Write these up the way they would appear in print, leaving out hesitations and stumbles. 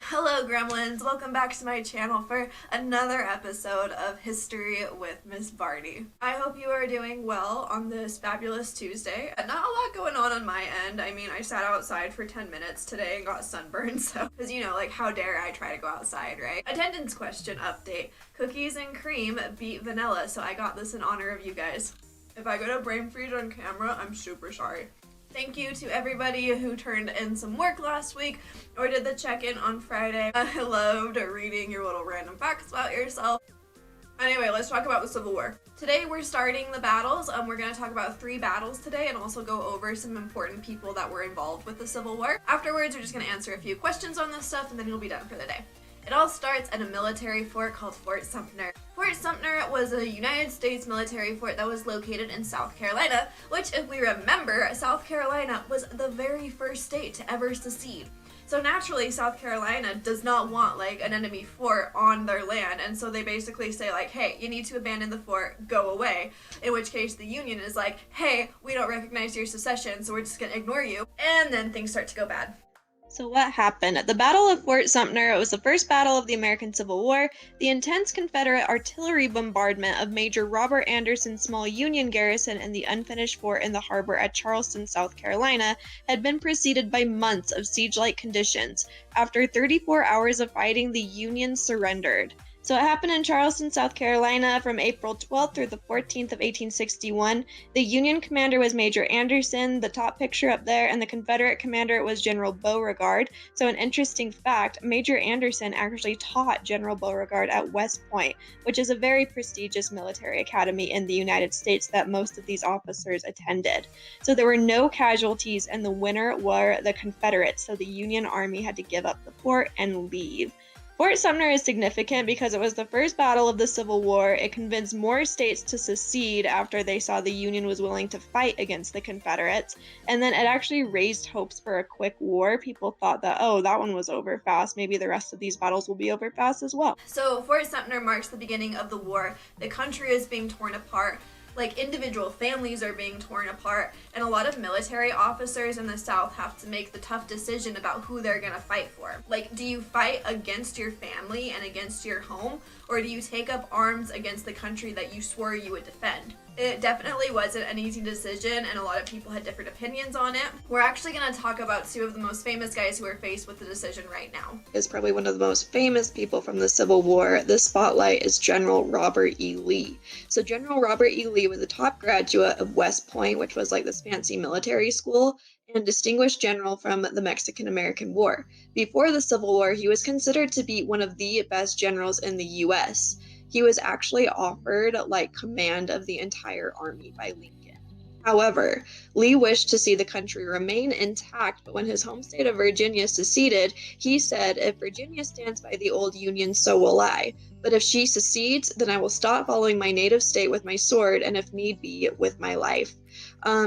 Hello gremlins, welcome back to my channel for another episode of History with Miss Barney. I hope you are doing well on this fabulous Tuesday. Not a lot going on my end. I mean, I sat outside for 10 minutes today and got sunburned, so, because you know, like, how dare I try to go outside, right? Attendance question update. Cookies and cream beat vanilla, so I got this in honor of you guys. If I go to brain freeze on camera, I'm super sorry. Thank you to everybody who turned in some work last week or did the check-in on Friday. I loved reading your little random facts about yourself. Anyway, let's talk about the Civil War. Today we're starting the battles. We're going to talk about 3 battles today and also go over some important people that were involved with the Civil War. Afterwards, we're just going to answer a few questions on this stuff and then you'll be done for the day. It all starts at a military fort called Fort Sumter. Fort Sumter was a United States military fort that was located in South Carolina, which, if we remember, South Carolina was the very first state to ever secede. So naturally, South Carolina does not want like an enemy fort on their land, and so they basically say like, hey, you need to abandon the fort, go away. In which case the Union is like, hey, we don't recognize your secession, so we're just gonna ignore you. And then things start to go bad. So what happened? At the Battle of Fort Sumter, it was the first battle of the American Civil War. The intense Confederate artillery bombardment of Major Robert Anderson's small Union garrison and the unfinished fort in the harbor at Charleston, South Carolina, had been preceded by months of siege-like conditions. After 34 hours of fighting, the Union surrendered. So it happened in Charleston, South Carolina from April 12th through the 14th of 1861. The Union commander was Major Anderson, the top picture up there, and the Confederate commander was General Beauregard. So an interesting fact, Major Anderson actually taught General Beauregard at West Point, which is a very prestigious military academy in the United States that most of these officers attended. So there were no casualties, and the winner were the Confederates, so the Union Army had to give up the fort and leave. Fort Sumter is significant because it was the first battle of the Civil War. It convinced more states to secede after they saw the Union was willing to fight against the Confederates, and then it actually raised hopes for a quick war. People thought that, oh, that one was over fast, maybe the rest of these battles will be over fast as well. So Fort Sumter marks the beginning of the war. The country is being torn apart. Like, individual families are being torn apart, and a lot of military officers in the South have to make the tough decision about who they're gonna fight for. Like, do you fight against your family and against your home, or do you take up arms against the country that you swore you would defend? It definitely wasn't an easy decision, and a lot of people had different opinions on it. We're actually going to talk about 2 of the most famous guys who are faced with the decision right now. Is probably one of the most famous people from the Civil War. The spotlight is General Robert E. Lee. So General Robert E. Lee was a top graduate of West Point, which was like this fancy military school, and distinguished general from the Mexican-American War. Before the Civil War, he was considered to be one of the best generals in the U.S. He was actually offered like command of the entire army by Lincoln. However, Lee wished to see the country remain intact, but when his home state of Virginia seceded, he said, if Virginia stands by the old Union, so will I. But if she secedes, then I will stop following my native state with my sword, and if need be, with my life.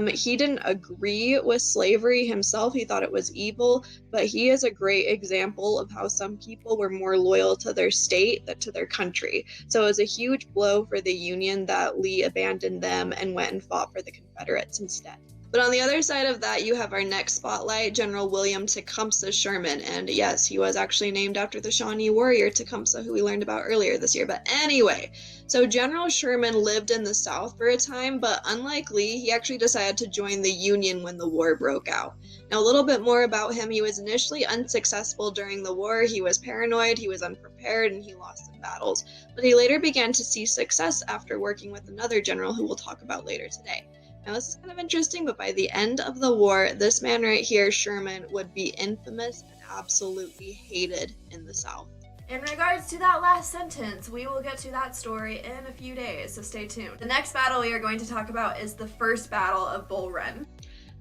He didn't agree with slavery himself. He thought it was evil, but he is a great example of how some people were more loyal to their state than to their country. So it was a huge blow for the Union that Lee abandoned them and went and fought for the Confederates instead. But on the other side of that, you have our next spotlight, General William Tecumseh Sherman. And yes, he was actually named after the Shawnee warrior Tecumseh, who we learned about earlier this year. But anyway, so General Sherman lived in the South for a time, but unlike Lee, he actually decided to join the Union when the war broke out. Now, a little bit more about him. He was initially unsuccessful during the war. He was paranoid, he was unprepared, and he lost some battles. But he later began to see success after working with another general who we'll talk about later today. Now, this is kind of interesting, but by the end of the war, this man right here, Sherman, would be infamous and absolutely hated in the South. In regards to that last sentence, we will get to that story in a few days, so stay tuned. The next battle we are going to talk about is the First Battle of Bull Run.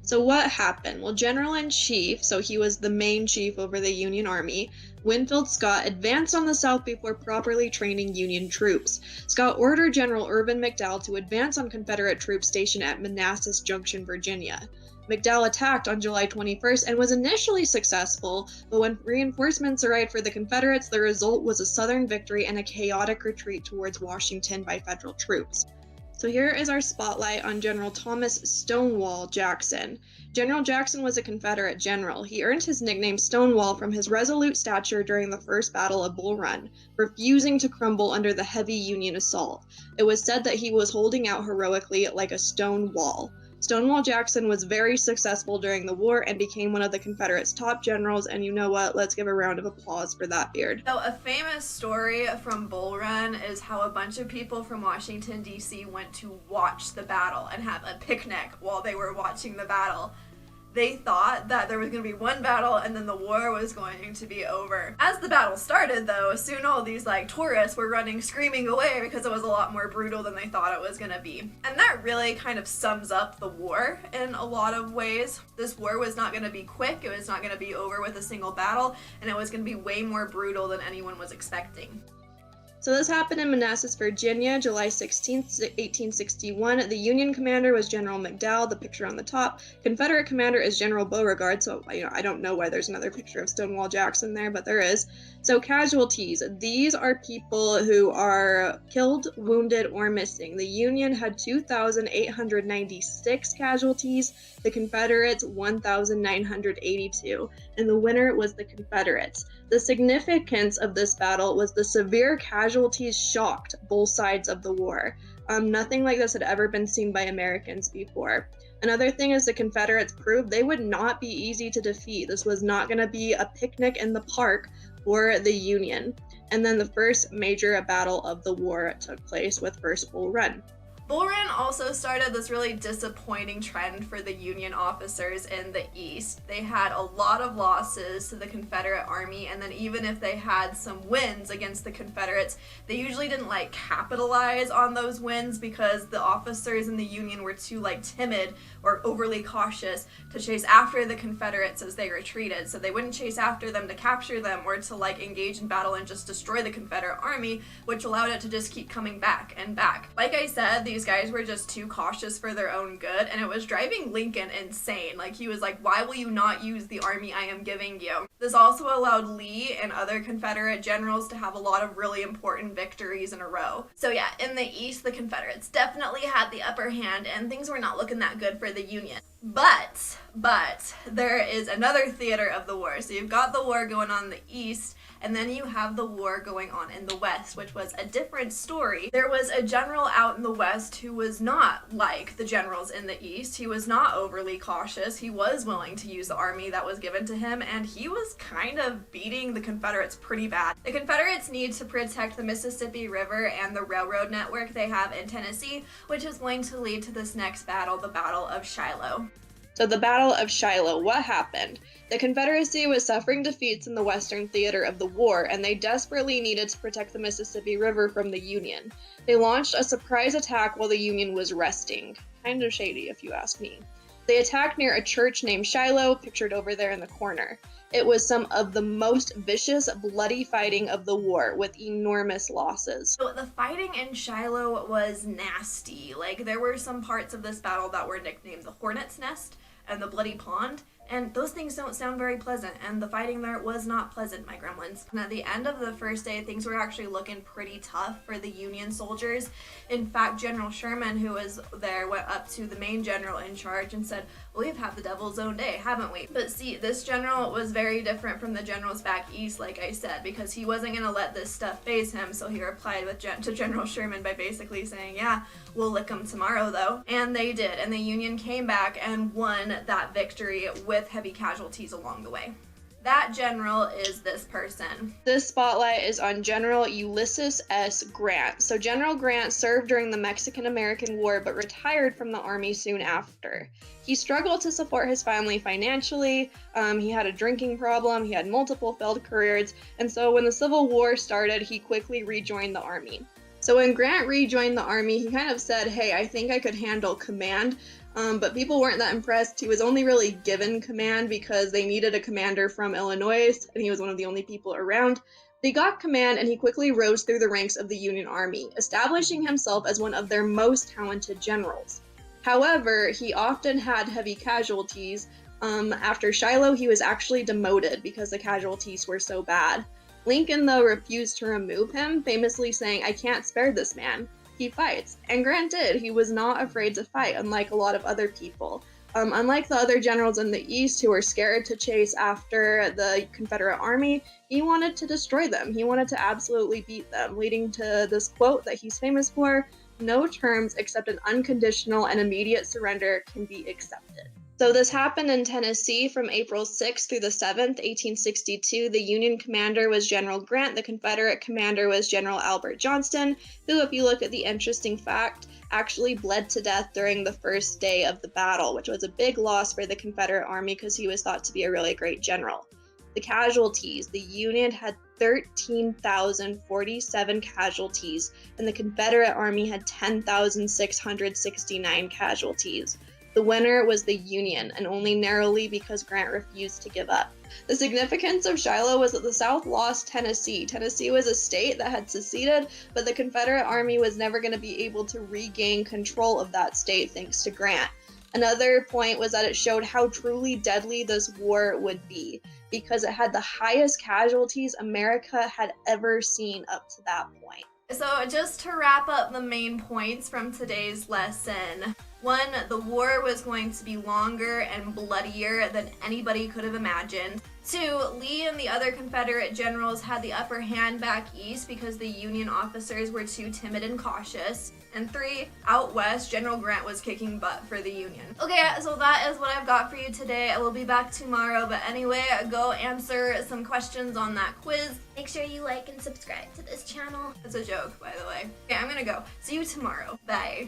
So what happened? Well, General-in-Chief, so he was the main chief over the Union Army, Winfield Scott advanced on the South before properly training Union troops. Scott ordered General Irvin McDowell to advance on Confederate troops stationed at Manassas Junction, Virginia. McDowell attacked on July 21st and was initially successful, but when reinforcements arrived for the Confederates, the result was a Southern victory and a chaotic retreat towards Washington by Federal troops. So here is our spotlight on General Thomas Stonewall Jackson. General Jackson was a Confederate general. He earned his nickname Stonewall from his resolute stature during the First Battle of Bull Run, refusing to crumble under the heavy Union assault. It was said that he was holding out heroically like a stone wall. Stonewall Jackson was very successful during the war and became one of the Confederates' top generals, and you know what? Let's give a round of applause for that beard. So a famous story from Bull Run is how a bunch of people from Washington, D.C. went to watch the battle and have a picnic while they were watching the battle. They thought that there was going to be one battle and then the war was going to be over. As the battle started, though, soon all these tourists were running screaming away because it was a lot more brutal than they thought it was going to be. And that really kind of sums up the war in a lot of ways. This war was not going to be quick, it was not going to be over with a single battle, and it was going to be way more brutal than anyone was expecting. So this happened in Manassas, Virginia, July 16, 1861. The Union commander was General McDowell, the picture on the top. Confederate commander is General Beauregard, so I don't know why there's another picture of Stonewall Jackson there, but there is. So casualties. These are people who are killed, wounded, or missing. The Union had 2,896 casualties, the Confederates 1,982, and the winner was the Confederates. The significance of this battle was the severe casualties shocked both sides of the war. Nothing like this had ever been seen by Americans before. Another thing is the Confederates proved they would not be easy to defeat. This was not going to be a picnic in the park for the Union. And then the first major battle of the war took place with First Bull Run. Bull Run also started this really disappointing trend for the Union officers in the East. They had a lot of losses to the Confederate Army, and then even if they had some wins against the Confederates, they usually didn't capitalize on those wins because the officers in the Union were too timid or overly cautious to chase after the Confederates as they retreated. So they wouldn't chase after them to capture them or to engage in battle and just destroy the Confederate Army, which allowed it to just keep coming back and back. Like I said, these guys were just too cautious for their own good, and it was driving Lincoln insane. He was like, why will you not use the army I am giving you? This also allowed Lee and other Confederate generals to have a lot of really important victories in a row. So yeah, in the East, the Confederates definitely had the upper hand, and things were not looking that good for the Union. But there is another theater of the war. So you've got the war going on in the East, and then you have the war going on in the West, which was a different story. There was a general out in the West who was not like the generals in the East. He was not overly cautious. He was willing to use the army that was given to him, and he was kind of beating the Confederates pretty bad. The Confederates need to protect the Mississippi River and the railroad network they have in Tennessee, which is going to lead to this next battle, the Battle of Shiloh. So the Battle of Shiloh, what happened? The Confederacy was suffering defeats in the Western theater of the war, and they desperately needed to protect the Mississippi River from the Union. They launched a surprise attack while the Union was resting. Kind of shady, if you ask me. They attacked near a church named Shiloh, pictured over there in the corner. It was some of the most vicious, bloody fighting of the war, with enormous losses. So the fighting in Shiloh was nasty. There were some parts of this battle that were nicknamed the Hornet's Nest and the Bloody Pond, and those things don't sound very pleasant, and the fighting there was not pleasant, my gremlins. And at the end of the first day, things were actually looking pretty tough for the Union soldiers. In fact, General Sherman, who was there, went up to the main general in charge and said, well, we've had the devil's own day, haven't we? But see, this general was very different from the generals back east, like I said, because he wasn't going to let this stuff faze him, so he replied to General Sherman by basically saying, yeah, we'll lick them tomorrow, though. And they did, and the Union came back and won that victory with heavy casualties along the way. That general is this person. This spotlight is on General Ulysses S. Grant. So General Grant served during the Mexican-American War but retired from the Army soon after. He struggled to support his family financially, he had a drinking problem, he had multiple failed careers, and so when the Civil War started, he quickly rejoined the Army. So when Grant rejoined the Army, he kind of said, hey, I think I could handle command, but people weren't that impressed. He was only really given command because they needed a commander from Illinois, and he was one of the only people around. They got command, and he quickly rose through the ranks of the Union Army, establishing himself as one of their most talented generals. However, he often had heavy casualties. After Shiloh, he was actually demoted because the casualties were so bad. Lincoln, though, refused to remove him, famously saying, I can't spare this man. he fights. And Grant did. He was not afraid to fight, unlike a lot of other people. Unlike the other generals in the East who were scared to chase after the Confederate Army, he wanted to destroy them. He wanted to absolutely beat them, leading to this quote that he's famous for: "No terms except an unconditional and immediate surrender can be accepted." So this happened in Tennessee from April 6th through the 7th, 1862. The Union commander was General Grant. The Confederate commander was General Albert Johnston, who, if you look at the interesting fact, actually bled to death during the first day of the battle, which was a big loss for the Confederate Army because he was thought to be a really great general. The casualties: the Union had 13,047 casualties, and the Confederate Army had 10,669 casualties. The winner was the Union, and only narrowly because Grant refused to give up. The significance of Shiloh was that the South lost Tennessee. Tennessee was a state that had seceded, but the Confederate Army was never going to be able to regain control of that state thanks to Grant. Another point was that it showed how truly deadly this war would be, because it had the highest casualties America had ever seen up to that point. So just to wrap up the main points from today's lesson. 1, the war was going to be longer and bloodier than anybody could have imagined. 2, Lee and the other Confederate generals had the upper hand back east because the Union officers were too timid and cautious. And 3, out west, General Grant was kicking butt for the Union. Okay, so that is what I've got for you today. I will be back tomorrow, but anyway, go answer some questions on that quiz. Make sure you like and subscribe to this channel. It's a joke, by the way. Okay, I'm gonna go. See you tomorrow. Bye.